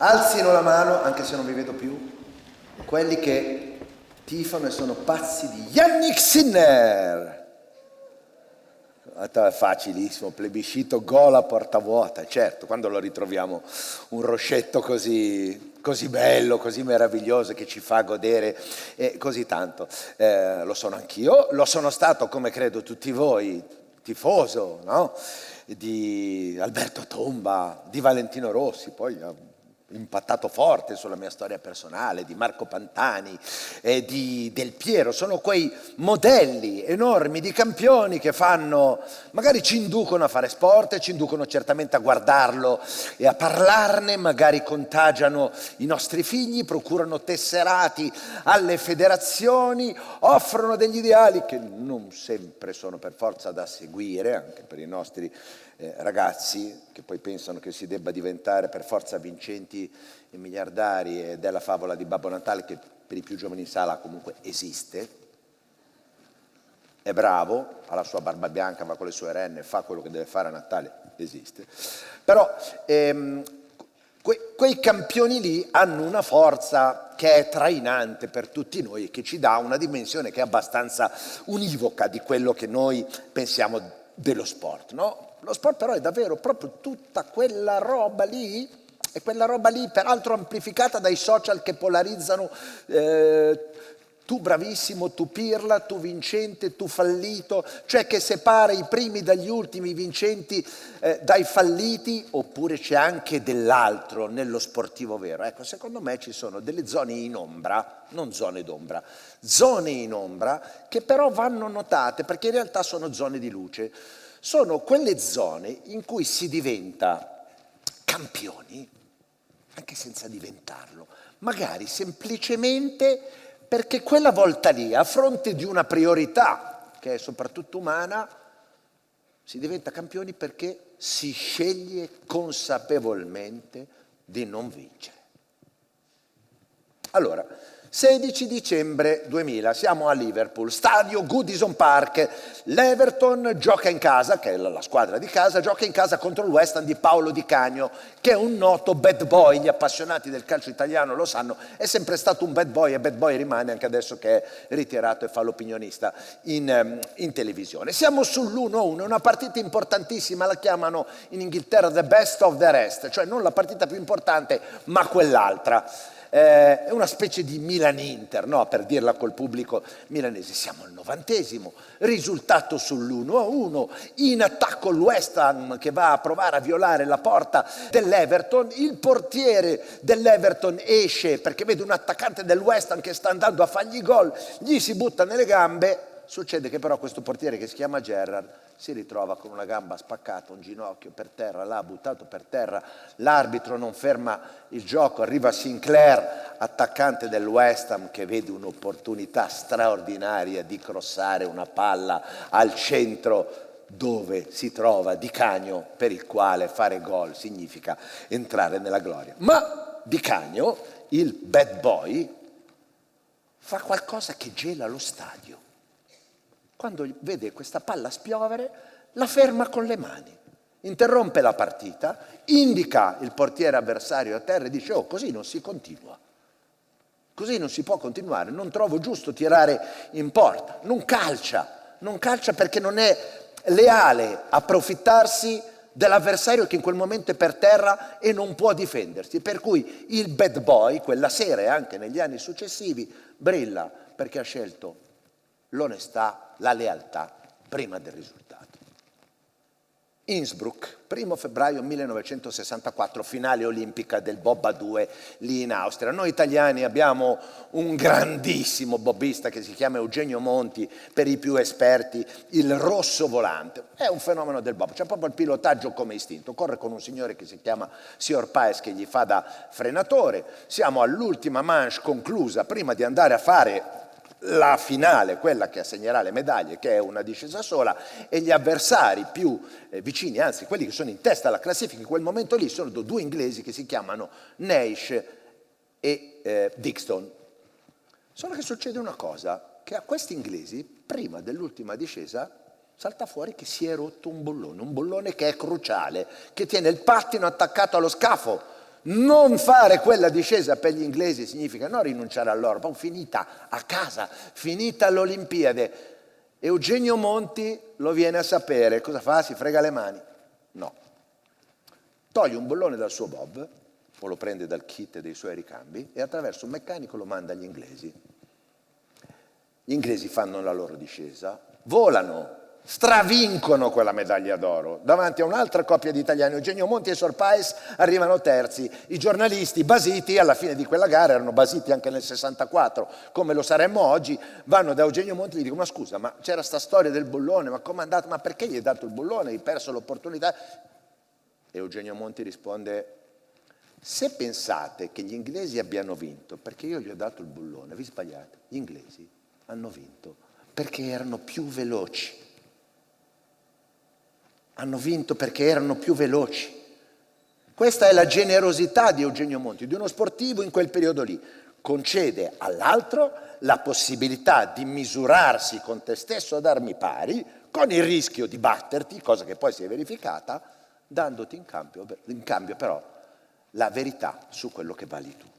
Alzino la mano, anche se non vi vedo più, quelli che tifano e sono pazzi di Yannick Sinner. È facilissimo, plebiscito, gol a porta vuota. Certo, quando lo ritroviamo un Roscetto così bello, così meraviglioso, che ci fa godere così tanto. Lo sono anch'io, lo sono stato, come credo tutti voi, tifoso, no? Di Alberto Tomba, di Valentino Rossi, poi ha impattato forte sulla mia storia personale, di Marco Pantani e di Del Piero. Sono quei modelli enormi di campioni che magari ci inducono a fare sport, ci inducono certamente a guardarlo e a parlarne, magari contagiano i nostri figli, procurano tesserati alle federazioni, offrono degli ideali che non sempre sono per forza da seguire, anche per i nostri ragazzi che poi pensano che si debba diventare per forza vincenti e miliardari, e della favola di Babbo Natale, che per i più giovani in sala comunque esiste, è bravo, ha la sua barba bianca, va con le sue renne, fa quello che deve fare a Natale, esiste. Però quei campioni lì hanno una forza che è trainante per tutti noi e che ci dà una dimensione che è abbastanza univoca di quello che noi pensiamo dello sport, no? Lo sport però è davvero proprio tutta quella roba lì, e quella roba lì peraltro amplificata dai social che polarizzano tu bravissimo, tu pirla, tu vincente, tu fallito, cioè che separa i primi dagli ultimi, i vincenti dai falliti, oppure c'è anche dell'altro nello sportivo vero. Ecco, secondo me ci sono delle zone in ombra, non zone d'ombra, zone in ombra che però vanno notate, perché in realtà sono zone di luce. Sono quelle zone in cui si diventa campioni, anche senza diventarlo, magari semplicemente perché quella volta lì, a fronte di una priorità che è soprattutto umana, si diventa campioni perché si sceglie consapevolmente di non vincere. Allora, 16 dicembre 2000, siamo a Liverpool, stadio Goodison Park, l'Everton gioca in casa, che è la squadra di casa, gioca in casa contro il West Ham di Paolo Di Canio, che è un noto bad boy, gli appassionati del calcio italiano lo sanno, è sempre stato un bad boy e bad boy rimane anche adesso che è ritirato e fa l'opinionista in televisione. Siamo sull'1-1, una partita importantissima, la chiamano in Inghilterra the best of the rest, cioè non la partita più importante ma quell'altra. È una specie di Milan-Inter, no? Per dirla col pubblico milanese. Siamo al 90°, risultato sull'1-1, in attacco il West Ham che va a provare a violare la porta dell'Everton, il portiere dell'Everton esce perché vede un attaccante del West Ham che sta andando a fargli gol, gli si butta nelle gambe. Succede che però questo portiere, che si chiama Gerrard, si ritrova con una gamba spaccata, un ginocchio per terra, l'ha buttato per terra, l'arbitro non ferma il gioco, arriva Sinclair, attaccante del West Ham, che vede un'opportunità straordinaria di crossare una palla al centro dove si trova Di Canio, per il quale fare gol significa entrare nella gloria. Ma Di Canio, il bad boy, fa qualcosa che gela lo stadio. Quando vede questa palla spiovere, la ferma con le mani, interrompe la partita, indica il portiere avversario a terra e dice: oh, così non si continua, così non si può continuare, non trovo giusto tirare in porta. Non calcia perché non è leale approfittarsi dell'avversario che in quel momento è per terra e non può difendersi. Per cui il bad boy, quella sera e anche negli anni successivi, brilla perché ha scelto l'onestà, la lealtà prima del risultato. Innsbruck, 1 febbraio 1964, finale olimpica del bob a 2 lì in Austria. Noi italiani abbiamo un grandissimo bobbista che si chiama Eugenio Monti, per i più esperti il rosso volante. È un fenomeno del bob, c'è proprio il pilotaggio come istinto, corre con un signore che si chiama Signor Paes che gli fa da frenatore. Siamo all'ultima manche conclusa prima di andare a fare la finale, quella che assegnerà le medaglie, che è una discesa sola, e gli avversari più vicini, anzi quelli che sono in testa alla classifica in quel momento lì, sono due inglesi che si chiamano Naish e Dixon. Solo che succede una cosa, che a questi inglesi, prima dell'ultima discesa, salta fuori che si è rotto un bollone che è cruciale, che tiene il pattino attaccato allo scafo Non fare quella discesa per gli inglesi significa non rinunciare all'oro, ma finita a casa, finita l'Olimpiade. Eugenio Monti lo viene a sapere, cosa fa? Si frega le mani? No. Toglie un bollone dal suo bob, o lo prende dal kit dei suoi ricambi, e attraverso un meccanico lo manda agli inglesi. Gli inglesi fanno la loro discesa, volano, stravincono quella medaglia d'oro davanti a un'altra coppia di italiani. Eugenio Monti e Sor Paes arrivano terzi. I giornalisti basiti alla fine di quella gara, erano basiti anche nel 64 come lo saremmo oggi, vanno da Eugenio Monti e gli dicono: ma scusa, ma c'era sta storia del bollone, ma com'è andato, ma perché gli hai dato il bollone, hai perso l'opportunità? E Eugenio Monti risponde: se pensate che gli inglesi abbiano vinto perché io gli ho dato il bollone, vi sbagliate. Gli inglesi hanno vinto perché erano più veloci. Hanno vinto perché erano più veloci. Questa è la generosità di Eugenio Monti, di uno sportivo in quel periodo lì. Concede all'altro la possibilità di misurarsi con te stesso ad armi pari, con il rischio di batterti, cosa che poi si è verificata, dandoti in cambio però la verità su quello che vali tu.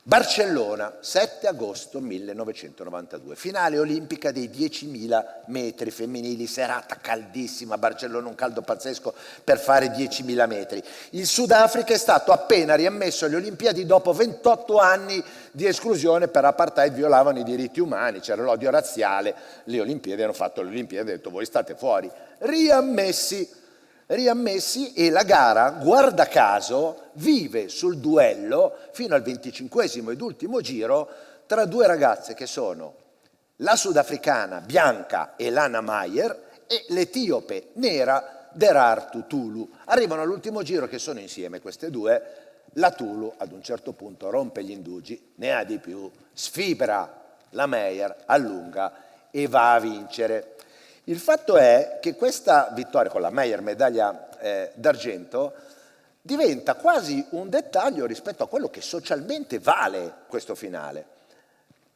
Barcellona, 7 agosto 1992, finale olimpica dei 10.000 metri femminili, serata caldissima a Barcellona, un caldo pazzesco per fare 10.000 metri. Il Sudafrica è stato appena riammesso alle Olimpiadi dopo 28 anni di esclusione per apartheid, violavano i diritti umani, c'era l'odio razziale, le Olimpiadi hanno fatto le Olimpiadi e hanno detto voi state fuori. Riammessi e la gara, guarda caso, vive sul duello fino al 25esimo ed ultimo giro tra due ragazze che sono la sudafricana Bianca Elana Meyer e l'etiope nera Derartu Tulu. Arrivano all'ultimo giro che sono insieme queste due, la Tulu ad un certo punto rompe gli indugi, ne ha di più, sfibra la Meyer, allunga e va a vincere. Il fatto è che questa vittoria con la Meyer, medaglia d'argento, diventa quasi un dettaglio rispetto a quello che socialmente vale questo finale.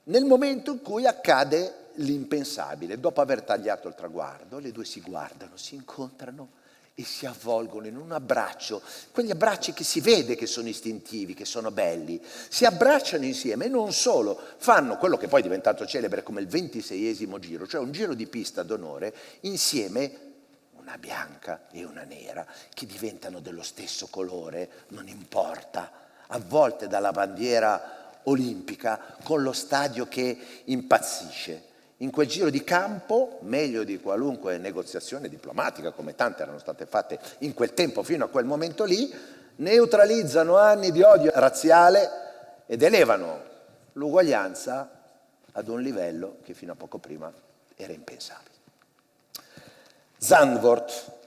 Nel momento in cui accade l'impensabile, dopo aver tagliato il traguardo, le due si guardano, si incontrano e si avvolgono in un abbraccio, quegli abbracci che si vede che sono istintivi, che sono belli, si abbracciano insieme e non solo, fanno quello che poi è diventato celebre come il 26esimo giro, cioè un giro di pista d'onore insieme, una bianca e una nera, che diventano dello stesso colore, non importa, avvolte dalla bandiera olimpica, con lo stadio che impazzisce. In quel giro di campo, meglio di qualunque negoziazione diplomatica, come tante erano state fatte in quel tempo fino a quel momento lì, neutralizzano anni di odio razziale ed elevano l'uguaglianza ad un livello che fino a poco prima era impensabile. Zandvoort,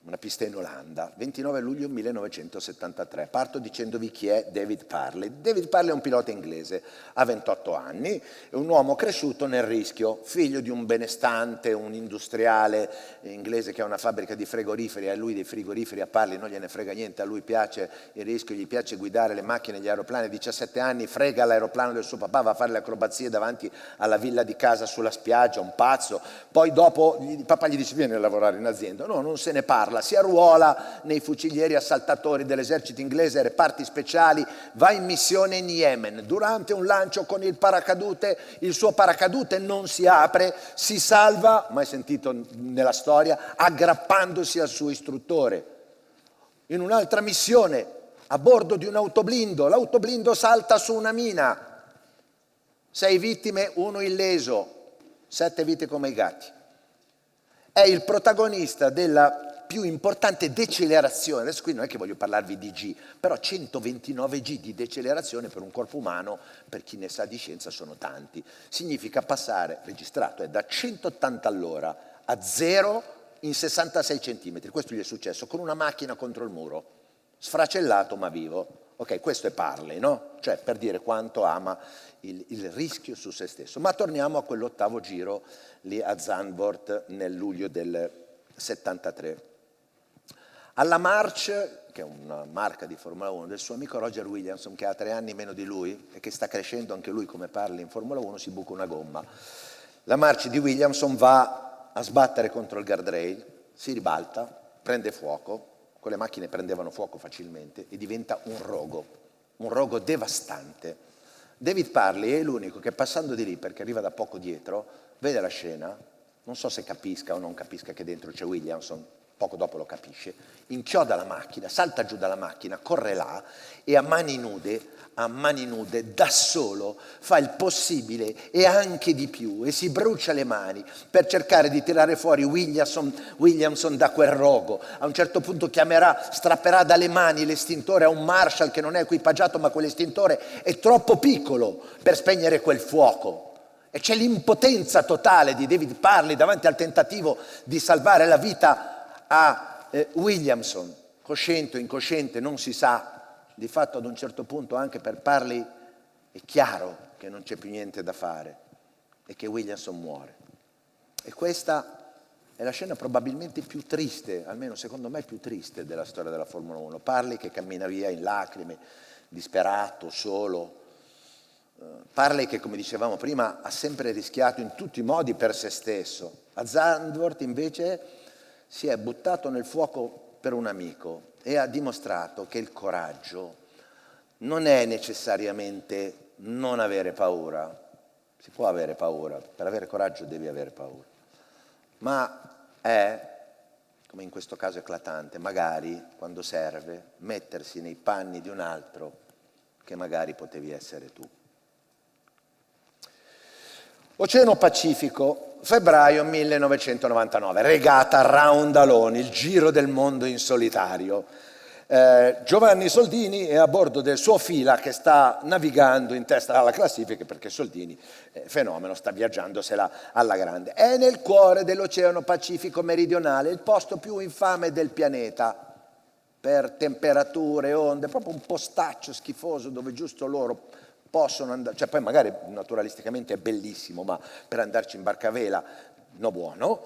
una pista in Olanda, 29 luglio 1973. Parto dicendovi chi è David Parley. David Parley è un pilota inglese, ha 28 anni, è un uomo cresciuto nel rischio, figlio di un benestante, un industriale inglese che ha una fabbrica di frigoriferi, a lui dei frigoriferi a Parley non gliene frega niente, a lui piace il rischio, gli piace guidare le macchine, gli aeroplani, a 17 anni frega l'aeroplano del suo papà, va a fare le acrobazie davanti alla villa di casa sulla spiaggia, un pazzo, poi dopo il papà gli dice vieni a lavorare in azienda, no, non se ne parla. Si arruola nei fucilieri assaltatori dell'esercito inglese, reparti speciali, va in missione in Yemen. Durante un lancio con il paracadute, il suo paracadute non si apre, si salva, mai sentito nella storia, aggrappandosi al suo istruttore. In un'altra missione, a bordo di un autoblindo, l'autoblindo salta su una mina. 6 vittime, 1 illeso, 7 vite come i gatti. È il protagonista della più importante decelerazione, adesso qui non è che voglio parlarvi di G, però 129 G di decelerazione per un corpo umano, per chi ne sa di scienza sono tanti, significa passare, registrato, da 180 all'ora a 0 in 66 centimetri, questo gli è successo con una macchina contro il muro, sfracellato ma vivo. Ok, questo è Parley, no? Cioè per dire quanto ama il rischio su se stesso. Ma torniamo a quell'8º giro lì a Zandvoort nel luglio del 73. Alla March, che è una marca di Formula 1, del suo amico Roger Williamson, che ha 3 anni meno di lui e che sta crescendo anche lui come Parley in Formula 1, si buca una gomma. La March di Williamson va a sbattere contro il guardrail, si ribalta, prende fuoco, quelle macchine prendevano fuoco facilmente e diventa un rogo devastante. David Parley è l'unico che passando di lì, perché arriva da poco dietro, vede la scena, non so se capisca o non capisca che dentro c'è Williamson, poco dopo lo capisce, inchioda la macchina, salta giù dalla macchina, corre là e a mani nude, da solo, fa il possibile e anche di più e si brucia le mani per cercare di tirare fuori Williamson da quel rogo. A un certo punto strapperà dalle mani l'estintore a un Marshall che non è equipaggiato, ma quell'estintore è troppo piccolo per spegnere quel fuoco. E c'è l'impotenza totale di David Parley davanti al tentativo di salvare la vita a Williamson, cosciente o incosciente, non si sa. Di fatto ad un certo punto anche per Parley è chiaro che non c'è più niente da fare e che Williamson muore. E questa è la scena probabilmente più triste, almeno secondo me più triste della storia della Formula 1. Parley che cammina via in lacrime, disperato, solo. Parley che, come dicevamo prima, ha sempre rischiato in tutti i modi per se stesso. A Zandvoort invece si è buttato nel fuoco per un amico e ha dimostrato che il coraggio non è necessariamente non avere paura. Si può avere paura, per avere coraggio devi avere paura, ma è, come in questo caso eclatante, magari quando serve mettersi nei panni di un altro che magari potevi essere tu. Oceano Pacifico, febbraio 1999, regata Round Alone, il giro del mondo in solitario. Giovanni Soldini è a bordo del suo Fila che sta navigando in testa alla classifica perché Soldini, fenomeno, sta viaggiandosela alla grande. È nel cuore dell'Oceano Pacifico meridionale, il posto più infame del pianeta per temperature, onde, proprio un postaccio schifoso dove giusto loro possono andare, cioè poi magari naturalisticamente è bellissimo, ma per andarci in barcavela no buono.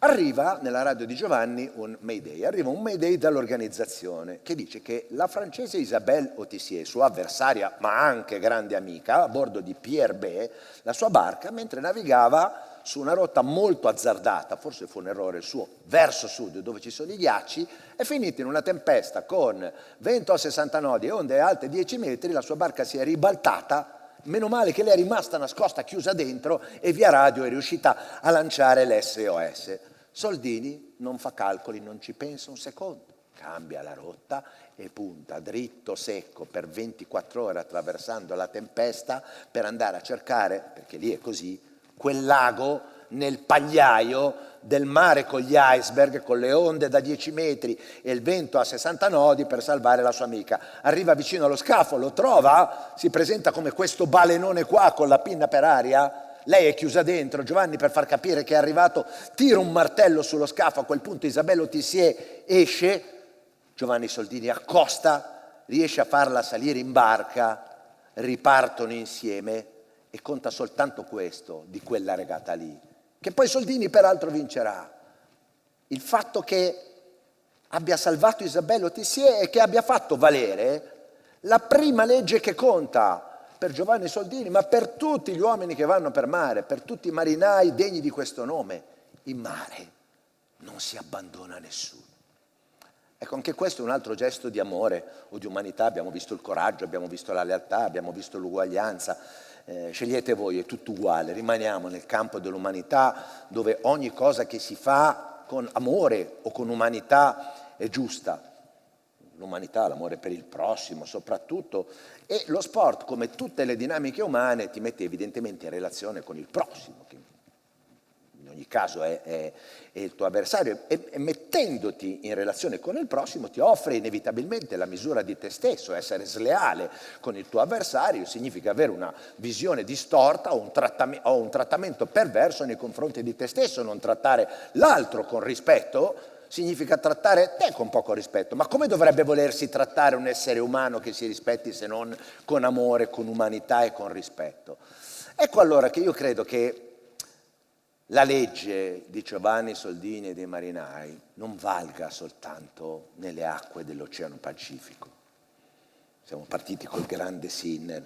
Arriva nella radio di Giovanni un Mayday dall'organizzazione che dice che la francese Isabelle Autissier, sua avversaria ma anche grande amica, a bordo di Pierre B, la sua barca, mentre navigava su una rotta molto azzardata, forse fu un errore suo, verso sud dove ci sono i ghiacci, è finita in una tempesta con vento a 60 nodi e onde alte 10 metri, la sua barca si è ribaltata. Meno male che lei è rimasta nascosta, chiusa dentro e via radio è riuscita a lanciare l'SOS. Soldini non fa calcoli, non ci pensa un secondo, cambia la rotta e punta dritto secco per 24 ore attraversando la tempesta per andare a cercare, perché lì è così, quel lago nel pagliaio del mare con gli iceberg, con le onde da 10 metri e il vento a 60 nodi per salvare la sua amica. Arriva vicino allo scafo, lo trova, si presenta come questo balenone qua con la pinna per aria. Lei è chiusa dentro, Giovanni per far capire che è arrivato tira un martello sullo scafo, a quel punto Isabelle Autissier esce, Giovanni Soldini accosta, riesce a farla salire in barca, ripartono insieme e conta soltanto questo di quella regata lì, che poi Soldini peraltro vincerà. Il fatto che abbia salvato Isabelle Autissier e che abbia fatto valere la prima legge che conta per Giovanni Soldini, ma per tutti gli uomini che vanno per mare, per tutti i marinai degni di questo nome. In mare non si abbandona nessuno. Ecco, anche questo è un altro gesto di amore o di umanità. Abbiamo visto il coraggio, abbiamo visto la lealtà, abbiamo visto l'uguaglianza. Scegliete voi, è tutto uguale. Rimaniamo nel campo dell'umanità, dove ogni cosa che si fa con amore o con umanità è giusta. L'umanità, l'amore per il prossimo soprattutto, e lo sport, come tutte le dinamiche umane, ti mette evidentemente in relazione con il prossimo, che in ogni caso è il tuo avversario, e mettendoti in relazione con il prossimo ti offre inevitabilmente la misura di te stesso. Essere sleale con il tuo avversario significa avere una visione distorta o un trattamento perverso nei confronti di te stesso. Non trattare l'altro con rispetto significa trattare te con poco rispetto. Ma come dovrebbe volersi trattare un essere umano che si rispetti se non con amore, con umanità e con rispetto? Ecco allora che io credo che la legge di Giovanni Soldini e dei marinai non valga soltanto nelle acque dell'Oceano Pacifico. Siamo partiti col grande Sinner,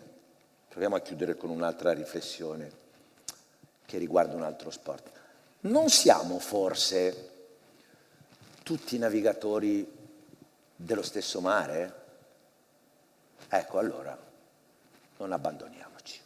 proviamo a chiudere con un'altra riflessione che riguarda un altro sport. Non siamo forse tutti navigatori dello stesso mare? Ecco, allora non abbandoniamoci.